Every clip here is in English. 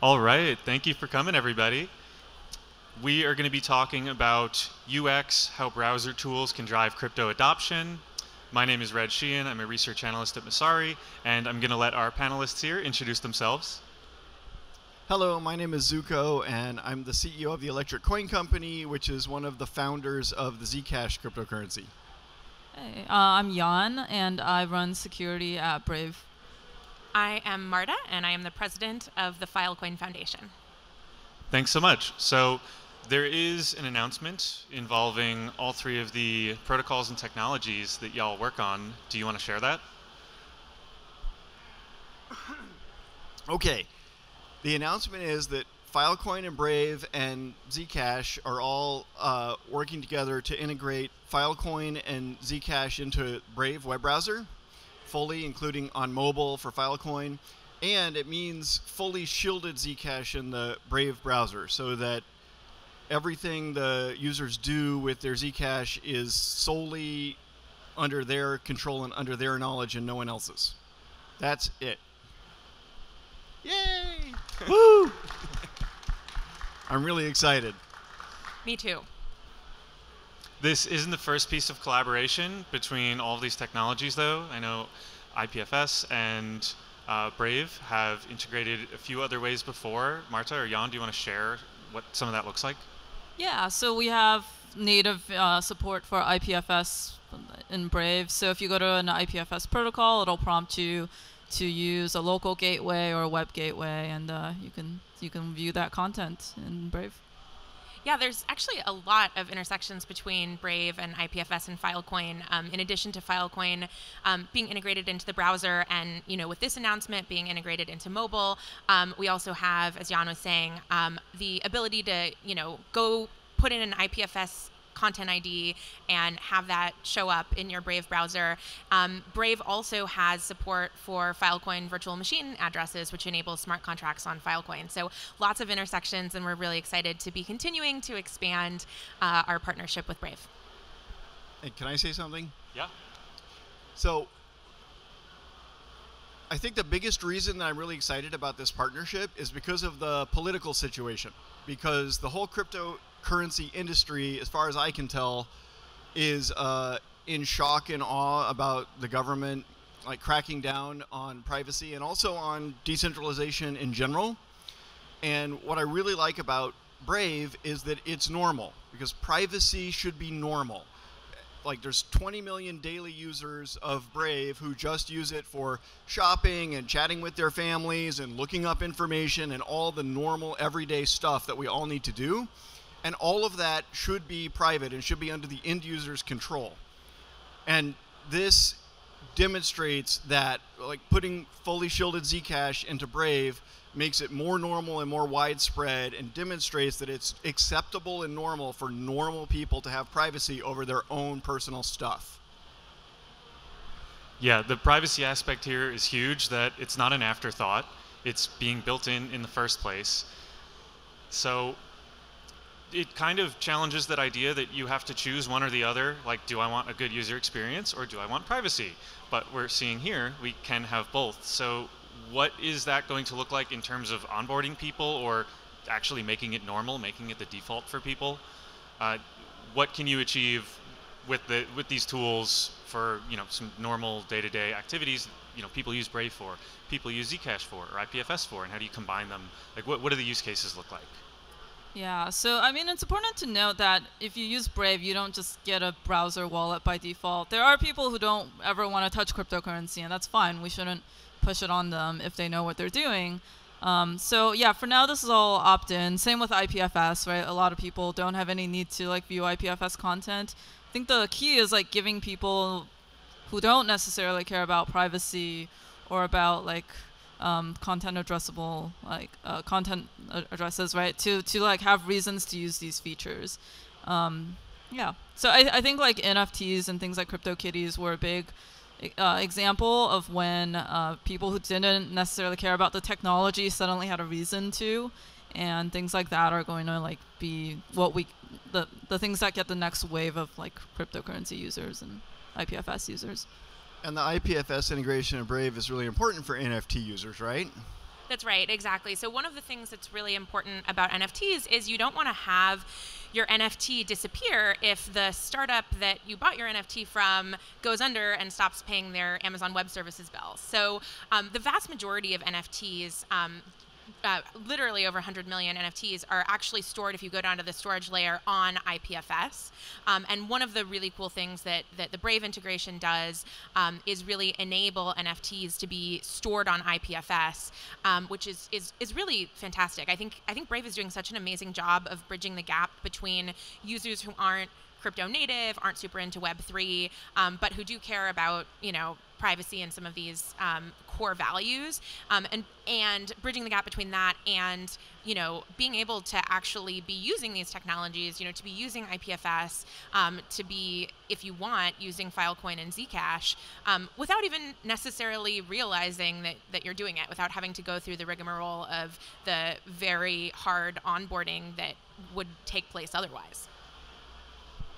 All right, thank you for coming, everybody. We are going to be talking about UX, how browser tools can drive crypto adoption. My name is Red Sheehan. I'm a research analyst at Masari, and I'm going to let our panelists here introduce themselves. Hello, my name is Zuko, and I'm the CEO of the Electric Coin Company, which is one of the founders of the Zcash cryptocurrency. Hey, I'm Jan, and I run security at Brave. I am Marta, and I am the president of the Filecoin Foundation. Thanks so much. So there is an announcement involving all three of the protocols and technologies that y'all work on. Do you want to share that? Okay. The announcement is that Filecoin and Brave and Zcash are all working together to integrate Filecoin and Zcash into Brave web browser, fully, including on mobile for Filecoin. And it means fully shielded Zcash in the Brave browser, so that everything the users do with their Zcash is solely under their control and under their knowledge and no one else's. That's it. Yay! Woo! I'm really excited. Me too. This isn't the first piece of collaboration between all of these technologies, though. I know IPFS and Brave have integrated a few other ways before. Marta or Jan, do you want to share what some of that looks like? Yeah, so we have native support for IPFS in Brave. So if you go to an IPFS protocol, it'll prompt you to use a local gateway or a web gateway, and you can view that content in Brave. Yeah, there's actually a lot of intersections between Brave and IPFS and Filecoin. In addition to Filecoin being integrated into the browser, and with this announcement being integrated into mobile, we also have, as Jan was saying, the ability to go put in an IPFS content ID and have that show up in your Brave browser. Brave also has support for Filecoin virtual machine addresses, which enables smart contracts on Filecoin. So lots of intersections, and we're really excited to be continuing to expand our partnership with Brave. Hey, can I say something? Yeah. So I think the biggest reason that I'm really excited about this partnership is because of the political situation. Because the whole cryptocurrency industry, as far as I can tell, is in shock and awe about the government cracking down on privacy and also on decentralization in general. And what I really like about Brave is that it's normal, because privacy should be normal. There's 20 million daily users of Brave who just use it for shopping and chatting with their families and looking up information and all the normal everyday stuff that we all need to do. And all of that should be private and should be under the end user's control. And this demonstrates that putting fully shielded Zcash into Brave makes it more normal and more widespread, and demonstrates that it's acceptable and normal for normal people to have privacy over their own personal stuff. Yeah, the privacy aspect here is huge, that it's not an afterthought. It's being built in the first place. So it kind of challenges that idea that you have to choose one or the other. Do I want a good user experience or do I want privacy? But we're seeing here we can have both. So what is that going to look like in terms of onboarding people or actually making it normal, making it the default for people? What can you achieve with these tools for some normal day-to-day activities people use Brave for, people use Zcash for, or IPFS for, and how do you combine them? What do the use cases look like? Yeah, so it's important to note that if you use Brave, you don't just get a browser wallet by default. There are people who don't ever want to touch cryptocurrency, and that's fine. We shouldn't push it on them if they know what they're doing. So yeah, for now this is all opt-in. Same with IPFS, right? A lot of people don't have any need to view IPFS content. I think the key is giving people who don't necessarily care about privacy or about content addressable content addresses, right? To have reasons to use these features. Yeah. So I think NFTs and things like CryptoKitties were a big example of when people who didn't necessarily care about the technology suddenly had a reason to, and things like that are going to be what the things that get the next wave of cryptocurrency users and IPFS users. And the IPFS integration of Brave is really important for NFT users, right? That's right, exactly. So one of the things that's really important about NFTs is you don't want to have your NFT disappear if the startup that you bought your NFT from goes under and stops paying their Amazon Web Services bill. So the vast majority of NFTs, literally over 100 million NFTs, are actually stored, if you go down to the storage layer, on IPFS. And one of the really cool things that the Brave integration does is really enable NFTs to be stored on IPFS, which is really fantastic. I think Brave is doing such an amazing job of bridging the gap between users who aren't crypto native, aren't super into Web3, but who do care about, privacy and some of these core values, and bridging the gap between that and being able to actually be using these technologies, to be using IPFS, to be, if you want, using Filecoin and Zcash, without even necessarily realizing that you're doing it, without having to go through the rigmarole of the very hard onboarding that would take place otherwise.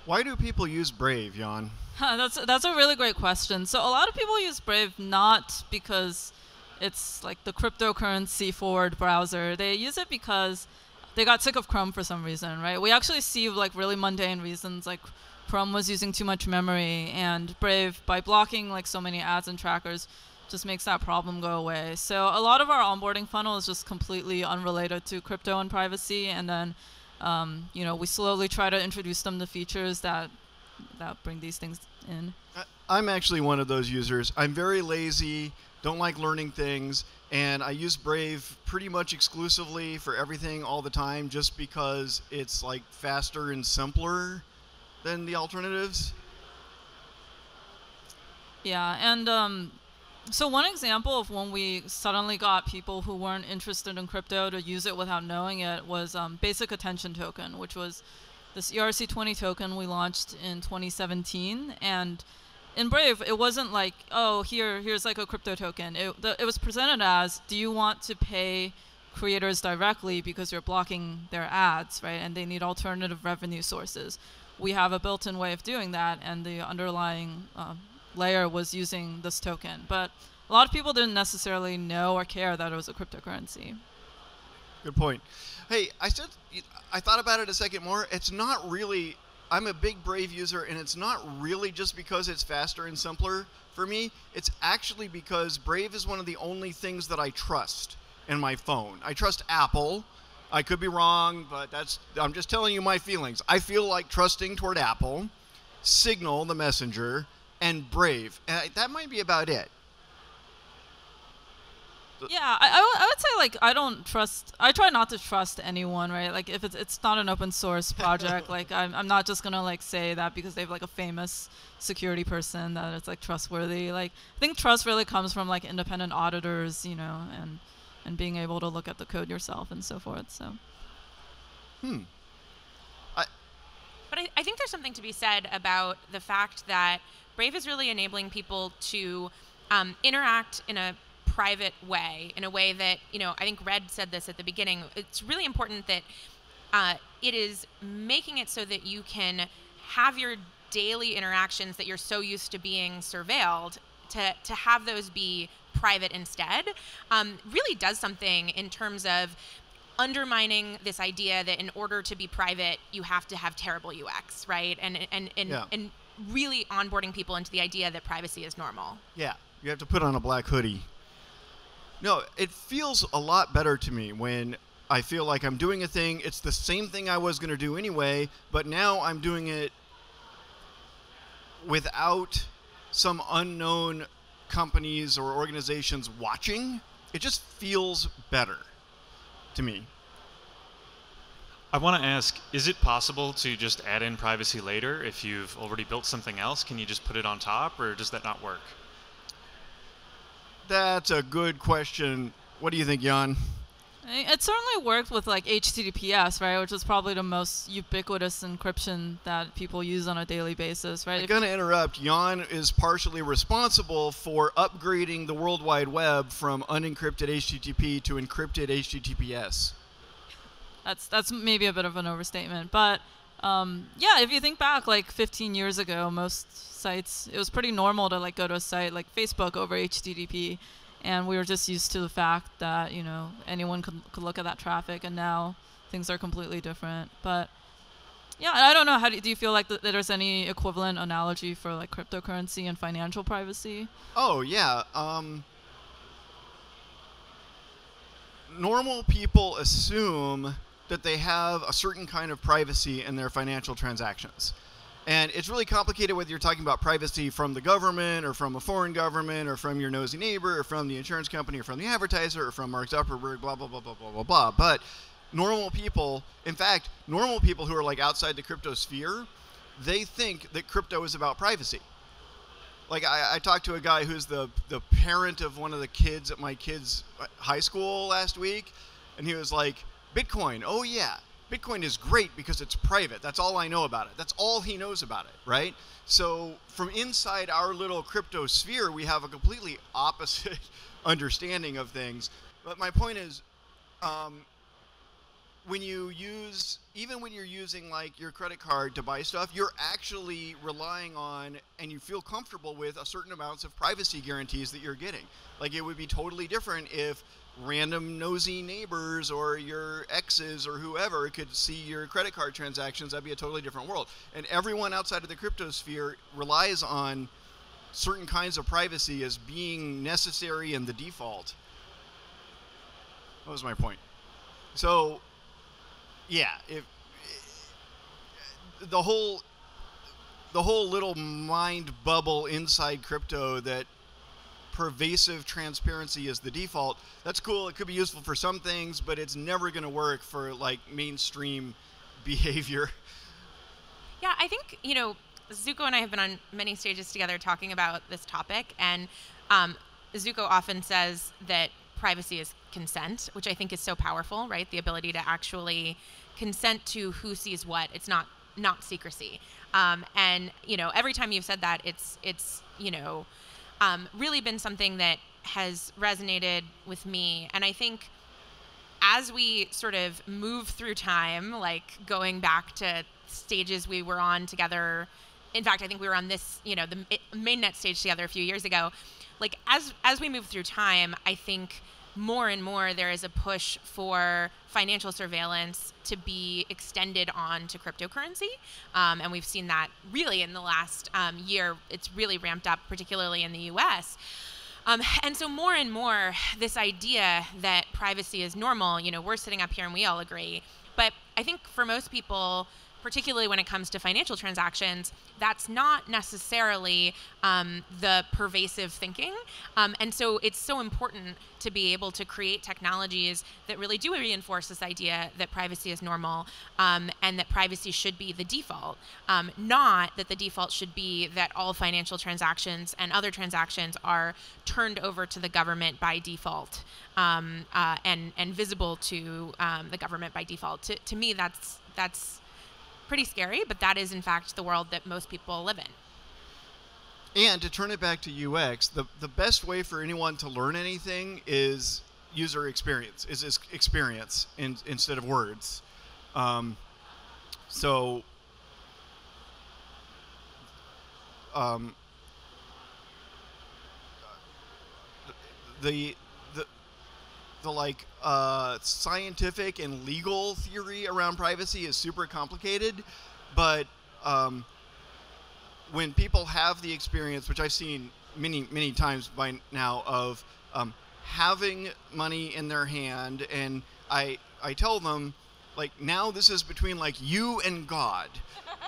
Why do people use Brave, Jan? That's a really great question. So a lot of people use Brave not because it's like the cryptocurrency forward browser. They use it because they got sick of Chrome for some reason, right? We actually see like really mundane reasons, like Chrome was using too much memory, and Brave, by blocking like so many ads and trackers, just makes that problem go away. So a lot of our onboarding funnel is just completely unrelated to crypto and privacy, and then we slowly try to introduce them to features that bring these things in. I'm actually one of those users. I'm very lazy, don't like learning things, and I use Brave pretty much exclusively for everything all the time just because it's like faster and simpler than the alternatives. Yeah, and so one example of when we suddenly got people who weren't interested in crypto to use it without knowing it was Basic Attention Token, which was this ERC20 token we launched in 2017. And in Brave, it wasn't like, oh, here's like a crypto token. It was presented as, do you want to pay creators directly because you're blocking their ads, right? And they need alternative revenue sources. We have a built-in way of doing that, and the underlying layer was using this token. But a lot of people didn't necessarily know or care that it was a cryptocurrency. Good point. Hey, I thought about it a second more. It's not really, I'm a big Brave user, and it's not really just because it's faster and simpler for me. It's actually because Brave is one of the only things that I trust in my phone. I trust Apple. I could be wrong, but I'm just telling you my feelings. I feel like trusting toward Apple, Signal, the messenger, and Brave. And that might be about it. Yeah, I would say, like, I try not to trust anyone, right? Like, if it's not an open source project, like, I'm not just gonna, like, say that because they have, like, a famous security person that it's, like, trustworthy. Like, I think trust really comes from, like, independent auditors, and being able to look at the code yourself and so forth, so. But I think there's something to be said about the fact that Brave is really enabling people to interact in a private way, in a way that, I think Red said this at the beginning. It's really important that it is making it so that you can have your daily interactions that you're so used to being surveilled to have those be private instead. Really does something in terms of undermining this idea that in order to be private, you have to have terrible UX, right? And really onboarding people into the idea that privacy is normal. Yeah, you have to put on a black hoodie. No, it feels a lot better to me when I feel like I'm doing a thing. It's the same thing I was going to do anyway, but now I'm doing it without some unknown companies or organizations watching. It just feels better to me. I want to ask, is it possible to just add in privacy later if you've already built something else? Can you just put it on top, or does that not work? That's a good question. What do you think, Jan? It certainly worked with like HTTPS, right, which is probably the most ubiquitous encryption that people use on a daily basis, right? I'm going to interrupt. Jan is partially responsible for upgrading the World Wide Web from unencrypted HTTP to encrypted HTTPS. That's maybe a bit of an overstatement, but yeah, if you think back like 15 years ago, most sites, it was pretty normal to like go to a site like Facebook over HTTP, and we were just used to the fact that anyone could look at that traffic, and now things are completely different. But yeah, I don't know. How do you feel like that there's any equivalent analogy for like cryptocurrency and financial privacy? Oh yeah. Normal people assume that they have a certain kind of privacy in their financial transactions. And it's really complicated whether you're talking about privacy from the government or from a foreign government or from your nosy neighbor or from the insurance company or from the advertiser or from Mark Zuckerberg, blah, blah, blah, blah, blah, blah, blah. But normal people, in fact, normal people who are like outside the crypto sphere, they think that crypto is about privacy. Like I talked to a guy who's the parent of one of the kids at my kid's high school last week, and he was like, Bitcoin, oh yeah, Bitcoin is great because it's private. That's all I know about it. That's all he knows about it, right? So from inside our little crypto sphere, we have a completely opposite understanding of things. But my point is, even when you're using like your credit card to buy stuff, you're actually relying on and you feel comfortable with a certain amounts of privacy guarantees that you're getting. Like it would be totally different if random nosy neighbors or your exes or whoever could see your credit card transactions. That'd be a totally different world. And everyone outside of the crypto sphere relies on certain kinds of privacy as being necessary and the default. That was my point. So yeah, if the whole little mind bubble inside crypto that pervasive transparency is the default, that's cool. It could be useful for some things, but it's never going to work for like mainstream behavior. Yeah, I think, Zuko and I have been on many stages together talking about this topic, and Zuko often says that privacy is consent, which I think is so powerful, right? The ability to actually consent to who sees what. It's not secrecy. And every time you've said that, it's really been something that has resonated with me. And I think as we sort of move through time, like going back to stages we were on together, in fact, I think we were on this, the mainnet stage together a few years ago. Like as we move through time, I think more and more there is a push for financial surveillance to be extended on to cryptocurrency. And we've seen that really in the last year. It's really ramped up, particularly in the US. And so more and more, this idea that privacy is normal, we're sitting up here and we all agree. But I think for most people, particularly when it comes to financial transactions, that's not necessarily the pervasive thinking. And so it's so important to be able to create technologies that really do reinforce this idea that privacy is normal, and that privacy should be the default. Not that the default should be that all financial transactions and other transactions are turned over to the government by default, and visible to the government by default. To me, that's pretty scary, but that is in fact the world that most people live in. And to turn it back to UX, the best way for anyone to learn anything is user experience, is experience instead of words. The scientific and legal theory around privacy is super complicated, but when people have the experience, which I've seen many times by now, of having money in their hand, and I tell them, like, now this is between like you and God.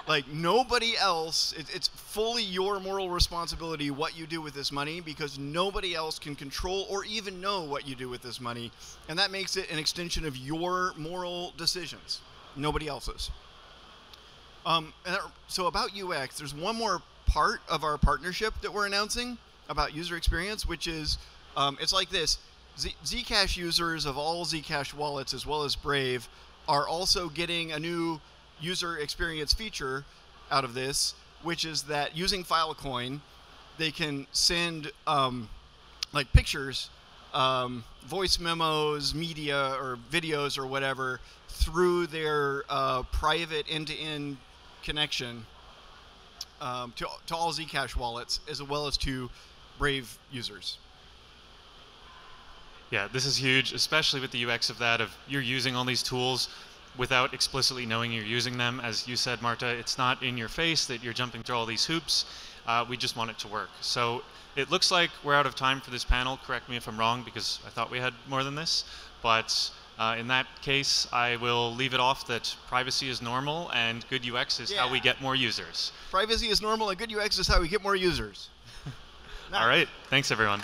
Like nobody else, it's fully your moral responsibility what you do with this money, because nobody else can control or even know what you do with this money. And that makes it an extension of your moral decisions, nobody else's. So about UX, there's one more part of our partnership that we're announcing about user experience, which is, it's like this. Zcash users of all Zcash wallets, as well as Brave, are also getting a new user experience feature out of this, which is that using Filecoin, they can send like pictures, voice memos, media, or videos, or whatever, through their private end-to-end connection to all Zcash wallets, as well as to Brave users. Yeah, this is huge, especially with the UX of that, of you're using all these tools without explicitly knowing you're using them. As you said, Marta, it's not in your face that you're jumping through all these hoops. We just want it to work. So it looks like we're out of time for this panel. Correct me if I'm wrong, because I thought we had more than this. But in that case, I will leave it off that privacy is normal and good UX is how we get more users. Privacy is normal and good UX is how we get more users. Nice. All right. Thanks, everyone.